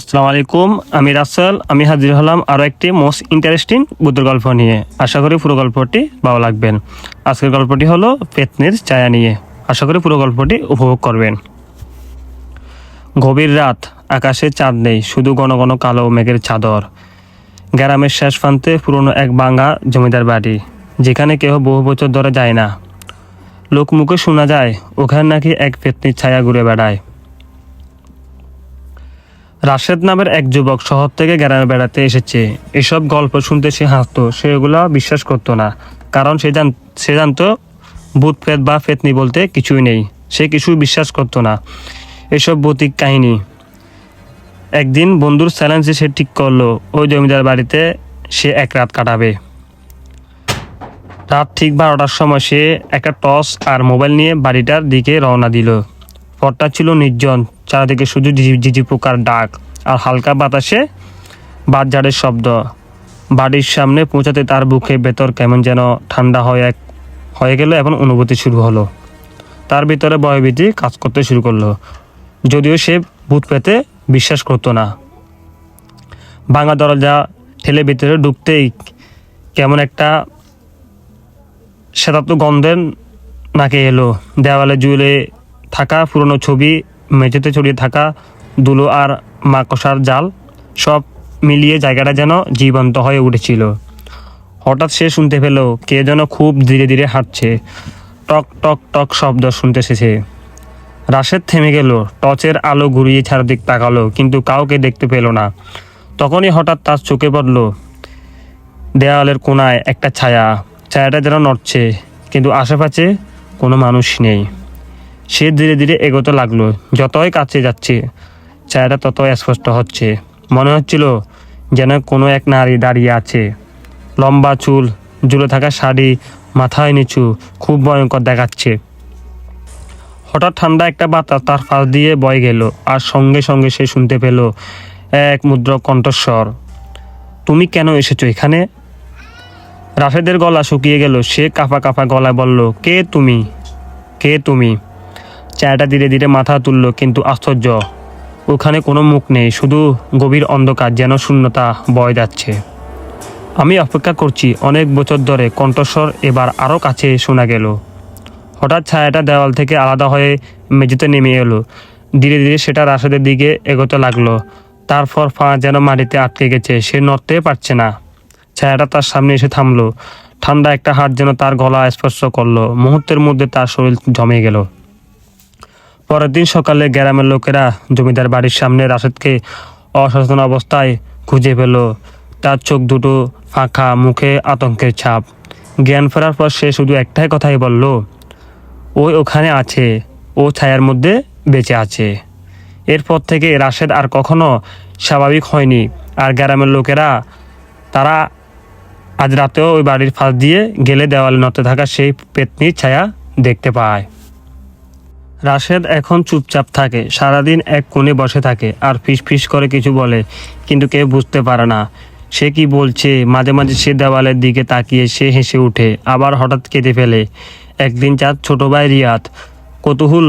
আসসালামু আলাইকুম, আমি রাসেল। আমি হাজির হলাম আরও একটি মোস্ট ইন্টারেস্টিং ভূতের গল্প নিয়ে। আশা করি পুরো গল্পটি ভালো লাগবেন। আজকের গল্পটি হলো পেত্নীর ছায়া নিয়ে। আশা করি পুরো গল্পটি উপভোগ করবেন। গভীর রাত, আকাশে চাঁদ নেই, শুধু ঘন ঘন কালো মেঘের চাদর। গ্রামের শেষ প্রান্তে পুরনো এক ভাঙা জমিদার বাড়ি, যেখানে কেউ বহু বছর ধরে যায় না। লোক মুখে শোনা যায় ওখানে নাকি এক পেত্নীর ছায়া ঘুরে বেড়ায়। রাশেদ নামের এক যুবক শহর থেকে গ্রামে বেড়াতে এসেছে। এসব গল্প শুনতে সে হাসতো, সে এগুলা বিশ্বাস করতো না। কারণ সে জানতো ভূত প্রেত বা ফেতনি বলতে কিছুই নেই। সে কিছুই বিশ্বাস করতো না এসব ভৌতিক কাহিনী। একদিন বন্ধুর চ্যালেঞ্জে সে ঠিক করলো ওই জমিদার বাড়িতে সে এক রাত কাটাবে। রাত ঠিক 12টার সময় সে একটা টর্চ আর মোবাইল নিয়ে বাড়িটার দিকে রওনা দিল। পথটা ছিল নির্জন, চারিদিকে শুধু ঝিঝি পোকার ডাক আর হালকা বাতাসে বাঁশঝাড়ের শব্দ। বাড়ির সামনে পৌঁছাতে তার বুকে ভেতর কেমন যেন ঠান্ডা হয়ে গেল এবং অনুভূতি শুরু হলো। তার ভিতরে ভয়ভীতি কাজ করতে শুরু করলো, যদিও সে ভূত পেতে বিশ্বাস করতো না। ভাঙা দরজা ঠেলে ভিতরে ঢুকতেই কেমন একটা শ্বেতাক্ত গন্ধের নাকে এলো। দেওয়ালে ঝুলে থাকা পুরনো ছবি, মেঝেতে ছড়িয়ে থাকা ধুলো আর মাকড়সার জাল, সব মিলিয়ে জায়গাটা যেন জীবন্ত হয়ে উঠেছিল। হঠাৎ সে শুনতে পেল কে যেন খুব ধীরে ধীরে হাঁটছে। টক টক টক শব্দ শুনতেছে সে। রাশেদ থেমে গেল, টর্চের আলো ঘুরিয়ে চারদিক তাকালো, কিন্তু কাউকে দেখতে পেল না। তখনই হঠাৎ তার চোখে পড়ল দেওয়ালের কোনায় একটা ছায়াটা যেন নড়ছে, কিন্তু আশেপাশে কোনো মানুষ নেই। সে ধীরে ধীরে এগোতে লাগলো। যতই কাছে যাচ্ছে ছায়াটা ততই স্পষ্ট হচ্ছে। মনে হচ্ছিল যেন কোনো এক নারী দাঁড়িয়ে আছে, লম্বা চুল, ঝুলে থাকা শাড়ি, মাথায় নিচু, খুব ভয়ঙ্কর দেখাচ্ছে। হঠাৎ ঠান্ডা একটা বাতাস তার পাশ দিয়ে বয়ে গেল, আর সঙ্গে সঙ্গে সে শুনতে পেল এক মুদ্র কণ্ঠস্বর, তুমি কেন এসেছো এখানে? রাশেদের গলা শুকিয়ে গেল। সে কাঁপা কাঁপা গলায় বলল, কে তুমি? কে তুমি? ছায়াটা ধীরে ধীরে মাথা তুলল, কিন্তু আশ্চর্য, ওখানে কোনো মুখ নেই, শুধু গভীর অন্ধকার, যেন শূন্যতা বয়ে যাচ্ছে। আমি অপেক্ষা করছি অনেক বছর ধরে। কণ্ঠস্বর এবার আরও কাছে শোনা গেল। হঠাৎ ছায়াটা দেওয়াল থেকে আলাদা হয়ে মেঝেতে নেমে এলো। ধীরে ধীরে সেটা রাশেদের দিকে এগোতে লাগলো। তারপর পা যেন মাটিতে আটকে গেছে, সে নড়তে পারছে না। ছায়াটা তার সামনে এসে থামলো। ঠান্ডা একটা হাত যেন তার গলা স্পর্শ করলো। মুহূর্তের মধ্যে তার শরীর জমে গেল। পরের দিন সকালে গ্রামের লোকেরা জমিদার বাড়ির সামনে রাশেদকে অসচেতন অবস্থায় খুঁজে পেল। তার চোখ দুটো ফাঁকা, মুখে আতঙ্কের ছাপ। জ্ঞান ফেরার পর সে শুধু একটাই কথাই বলল, ওখানে আছে, ও ছায়ার মধ্যে বেঁচে আছে। এরপর থেকে রাশেদ আর কখনো স্বাভাবিক হয়নি। আর গ্রামের লোকেরা তারা আজ রাতেও ওই বাড়ির পাশ দিয়ে গেলে দেওয়ালে নড়তে থাকা সেই পেত্নীর ছায়া দেখতে পায়। রাশেদ এখন চুপচাপ থাকে, সারাদিন এক কোণে বসে থাকে আর ফিস ফিস করে কিছু বলে, কিন্তু কেউ বুঝতে পারে না সে কি বলছে। মাঝে মাঝে সে দেওয়ালের দিকে তাকিয়ে সে হেসে উঠে, আবার হঠাৎ কেঁদে ফেলে। একদিন তার ছোট ভাই রিয়াদ কৌতূহল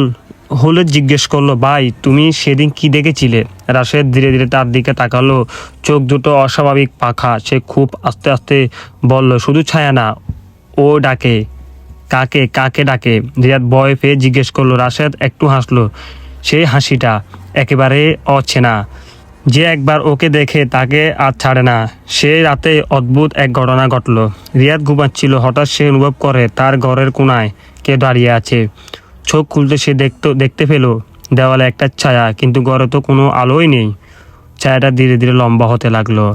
হলে জিজ্ঞেস করলো, ভাই তুমি সেদিন কি দেখেছিলে? রাশেদ ধীরে ধীরে তার দিকে তাকালো, চোখ দুটো অস্বাভাবিক পাখা। সে খুব আস্তে আস্তে বলল, শুধু ছায়া না, ও ডাকে। কাকে? কাকে ডাকে? রিয়াদ ভয় পেয়ে জিজ্ঞেস করলো। রাশেদ একটু হাসলো। সেই হাসিটা একেবারে অচেনা। যে একবার ওকে দেখে তাকে আর ছাড়ে না। সেই রাতে অদ্ভুত এক ঘটনা ঘটলো। রিয়াদ ঘুমাচ্ছিল, হঠাৎ সে অনুভব করে তার ঘরের কোনায় কে দাঁড়িয়ে আছে। চোখ খুলতে সে দেখতে পেল দেওয়ালে একটা ছায়া, কিন্তু ঘরে তো কোনো আলোই নেই। ছায়াটা ধীরে ধীরে লম্বা হতে লাগলো,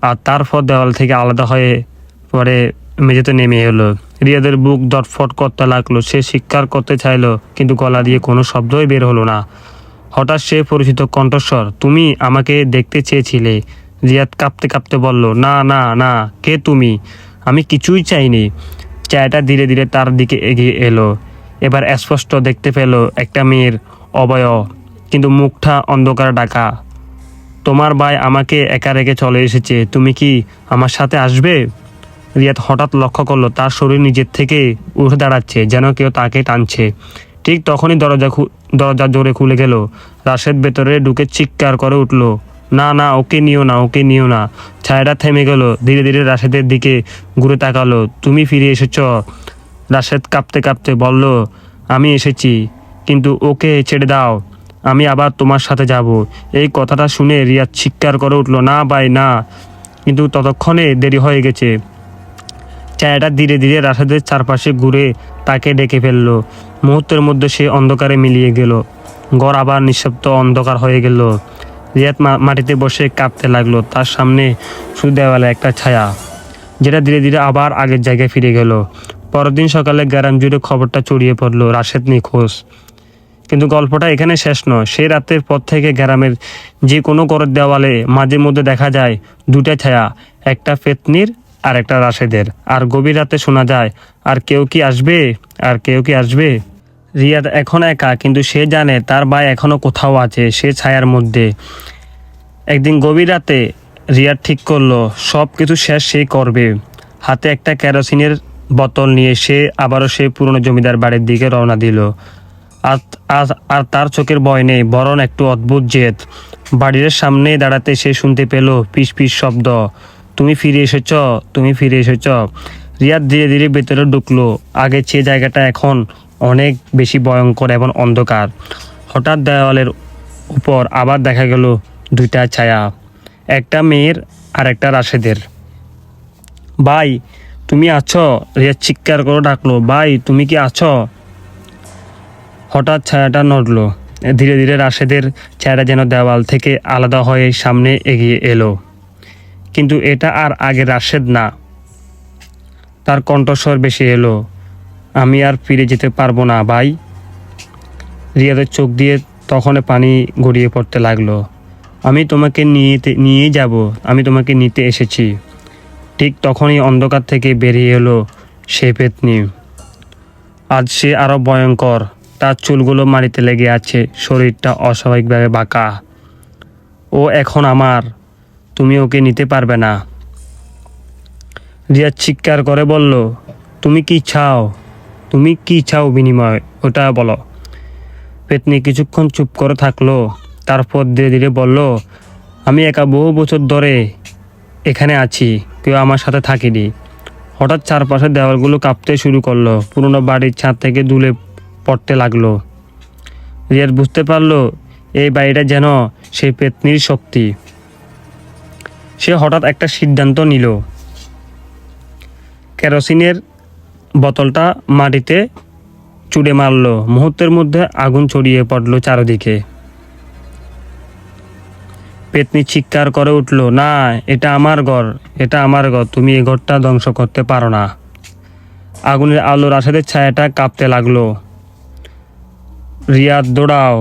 আর তারপর দেওয়াল থেকে আলাদা হয়ে পরে মেঝেতে নেমে এলো। রিয়াদের বুক দটফট করতে লাগলো। সে চিৎকার করতে চাইলো, কিন্তু গলা দিয়ে কোনো শব্দই বের হলো না। হঠাৎ সে পরিচিত কণ্ঠস্বর, তুমি আমাকে দেখতে চেয়েছিলে। রিয়াদ কাঁপতে কাঁপতে বলল, না না না, কে তুমি? আমি কিছুই চাইনি। ছায়াটা ধীরে ধীরে তার দিকে এগিয়ে এলো। এবার স্পষ্ট দেখতে পেল একটা মেয়ের অবয়ব, কিন্তু মুখটা অন্ধকারে ঢাকা। তোমার ভাই আমাকে একা রেখে চলে এসেছে, তুমি কি আমার সাথে আসবে? রিয়াদ হঠাৎ লক্ষ্য করলো তার শরীর নিজের থেকে উঠে দাঁড়াচ্ছে, যেন কেউ তাকে টানছে। ঠিক তখনই দরজা জোরে খুলে গেল। রাশেদ ভেতরে ঢুকে চিৎকার করে উঠল, না না, ওকে নিও না, ওকে নিও না। ছায়াটা থেমে গেল, ধীরে ধীরে রাশেদের দিকে ঘুরে তাকালো। তুমি ফিরে এসেছ? রাশেদ কাঁপতে কাঁপতে বলল, আমি এসেছি, কিন্তু ওকে ছেড়ে দাও, আমি আবার তোমার সাথে যাব। এই কথাটা শুনে রিয়াদ চিৎকার করে উঠল, না ভাই না। কিন্তু ততক্ষণে দেরি হয়ে গেছে। ছায়াটা ধীরে ধীরে রাশেদের চারপাশে ঘুরে তাকে ডেকে ফেললো। মুহূর্তের মধ্যে সে অন্ধকারে মিলিয়ে গেল। ঘর আবার নিঃশব্দ অন্ধকার হয়ে গেল। রিয়াদ মাটিতে বসে কাঁপতে লাগলো। তার সামনে শুধু দেওয়ালে একটা ছায়া, যেটা ধীরে ধীরে আবার আগের জায়গায় ফিরে গেল। পরের দিন সকালে গ্রাম জুড়ে খবরটা ছড়িয়ে পড়লো, রাশেদ নিখোঁজ। কিন্তু গল্পটা এখানে শেষ নয়। সেই রাতের পর থেকে গ্রামের যে কোনো ঘরের দেওয়ালে মাঝে মধ্যে দেখা যায় দুটা ছায়া, একটা পেতনির আর একটা রাশেদের। আর গভীর রাতে শোনা যায়, আর কেউ কি আসবে, আর কেউ কি আসবে। রিয়াদ এখন একা, কিন্তু সে জানে তার ভাই এখনো কোথাও আছে, সে ছায়ার মধ্যে। একদিন গভীর রাতে রিয়াদ ঠিক করলো সব কিছু শেষ সে করবে। হাতে একটা কেরোসিনের বোতল নিয়ে সে আবারও সেই পুরনো জমিদার বাড়ির দিকে রওনা দিল। আর তার চোখের ভয় নেই, বরং একটু অদ্ভুত জেদ। বাড়ির সামনে দাঁড়াতে সে শুনতে পেল পিস পিস শব্দ। তুমি ফিরে এসেছ, তুমি ফিরে এসেছ। রিয়াদ ধীরে ধীরে ভেতরে ঢুকলো। আগের চেয়ে জায়গাটা এখন অনেক বেশি ভয়ঙ্কর এবং অন্ধকার। হঠাৎ দেওয়ালের উপর আবার দেখা গেল দুইটা ছায়া, একটা মেয়ের আর একটা রাশেদের। ভাই তুমি আছো? রিয়াদ চিৎকার করে ডাকলো, ভাই তুমি কি আছো? হঠাৎ ছায়াটা নড়ল। ধীরে ধীরে রাশেদের ছায়াটা যেন দেওয়াল থেকে আলাদা হয়ে সামনে এগিয়ে এলো। কিন্তু এটা আর আগের রাশেদ না। তার কণ্ঠস্বর বেশি এলো, আমি আর ফিরে যেতে পারবো না ভাই। রিয়াদের চোখ দিয়ে তখন পানি গড়িয়ে পড়তে লাগলো। আমি তোমাকে নিয়ে যাব, আমি তোমাকে নিতে এসেছি। ঠিক তখনই অন্ধকার থেকে বেরিয়ে এলো সেই পেতনি। আজ সে আরো ভয়ঙ্কর। তার চুলগুলো মাটিতে লেগে আছে, শরীরটা অস্বাভাবিকভাবে বাঁকা। ও এখন আমার, তুমি ওকে নিতে পারবে না। রিয়াদ চিৎকার করে বলল, তুমি কি চাও? তুমি কি চাও বিনিময়, ওটা বলো। পেতনি কিছুক্ষণ চুপ করে থাকলো, তারপর ধীরে ধীরে বলল, আমি একা বহু বছর ধরে এখানে আছি, কেউ আমার সাথে থাকেনি। হঠাৎ চারপাশের দেওয়ালগুলো কাঁপতে শুরু করলো, পুরনো বাড়ির ছাদ থেকে দুলে পড়তে লাগলো। রিয়াদ বুঝতে পারলো এই বাড়িটা যেন সেই পেতনির শক্তি। সে হঠাৎ একটা সিদ্ধান্ত নিল। কেরোসিনের বোতলটা মাটিতে ছুঁড়ে মারল। মুহূর্তের মধ্যে আগুন ছড়িয়ে পড়ল চারদিকে। পেতনি চিৎকার করে উঠল, না, এটা আমার ঘর, এটা আমার ঘর, তুমি এই ঘরটা ধ্বংস করতে পারো না। আগুনের আলো রাশেদের ছায়াটা কাঁপতে লাগলো। রিয়াদ দৌড়াও,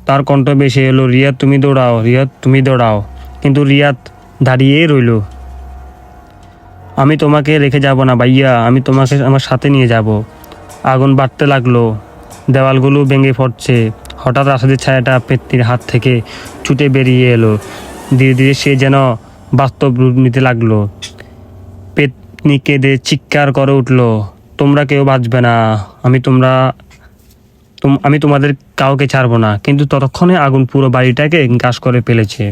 তার কণ্ঠ বেশি এলো, রিয়াদ তুমি দৌড়াও, রিয়াদ তুমি দৌড়াও। কিন্তু রিয়াদ দাঁড়িয়েই রইল। আমি তোমাকে রেখে যাব না ভাইয়া, আমি তোমাকে আমার সাথে নিয়ে যাব। আগুন বাড়তে লাগলো, দেওয়ালগুলো ভেঙে পড়ছে। হঠাৎ রাশেদের ছায়াটা পেতনির হাত থেকে ছুটে বেরিয়ে এলো। ধীরে ধীরে সে যেন বাস্তব রূপ নিতে লাগলো। পেতনি কেঁদে চিৎকার করে উঠল, তোমরা কেউ বাঁচবে না, আমি তোমাদের কাউকে ছাড়বো না। কিন্তু ততক্ষণে আগুন পুরো বাড়িটাকে গ্রাস করে ফেলেছে।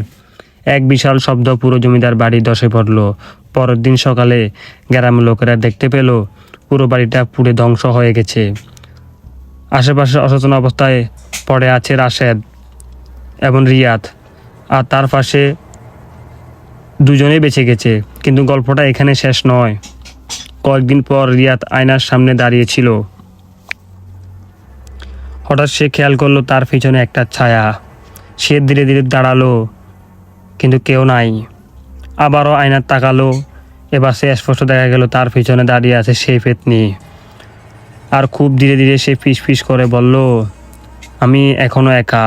এক বিশাল শব্দ পুরো জমিদার বাড়ি ধসে পড়ল। পরের দিন সকালে গ্রামের লোকেরা দেখতে পেল পুরো বাড়িটা পুড়ে ধ্বংস হয়ে গেছে। আশেপাশে অচেতন অবস্থায় পড়ে আছে রাশেদ এবং রিয়াদ, আর তার পাশে দুজনেই বেঁচে গেছে। কিন্তু গল্পটা এখানে শেষ নয়। কয়েকদিন পর রিয়াদ আয়নার সামনে দাঁড়িয়েছিল। হঠাৎ সে খেয়াল করলো তার পিছনে একটা ছায়া। সে ধীরে ধীরে দাঁড়ালো, কিন্তু কেউ নাই। আবারও আয়নার তাকালো। এবার সে স্পষ্ট দেখা গেল তার পিছনে দাঁড়িয়ে আছে সেই পেতনি। আর খুব ধীরে ধীরে সে ফিস ফিস করে বলল, আমি এখনো একা,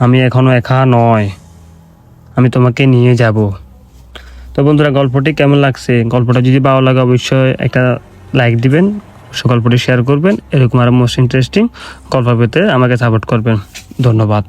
আমি এখনো একা নয়, আমি তোমাকে নিয়ে যাব। তো বন্ধুরা, গল্পটি কেমন লাগছে? গল্পটা যদি ভালো লাগে অবশ্যই একটা লাইক দিবেন, গল্পটি শেয়ার করবেন। এরকম আরও মোস্ট ইন্টারেস্টিং গল্প পেতে আমাকে সাপোর্ট করবেন। ধন্যবাদ।